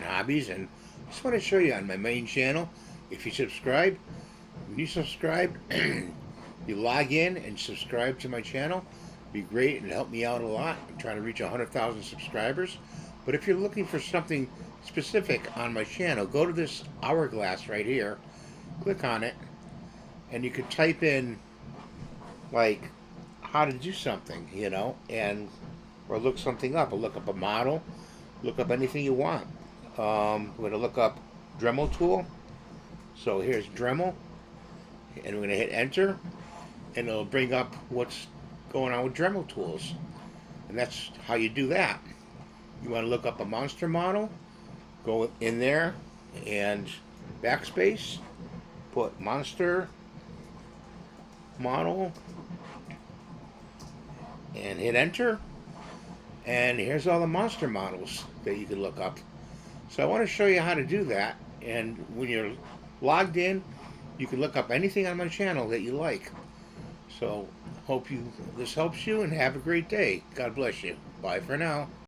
hobbies, and just want to show you on my main channel. If you subscribe, when you subscribe, you log in and subscribe to my channel. It'd be great and help me out a lot. I'm trying to reach 100,000 subscribers. But if you're looking for something specific on my channel, go to this hourglass right here, click on it, and you could type in like how to do something, and or look something up, or look up a model, look up anything you want. We're going to look up Dremel tool. So here's Dremel, and we're going to hit enter, and it'll bring up what's going on with Dremel tools. And that's how you do that. You want to look up a monster model, go in there and backspace, put monster model, and hit enter. And here's all the monster models that you can look up. So I want to show you how to do that. And when you're logged in, you can look up anything on my channel that you like. So hope this helps you, and have a great day. God bless you. Bye for now.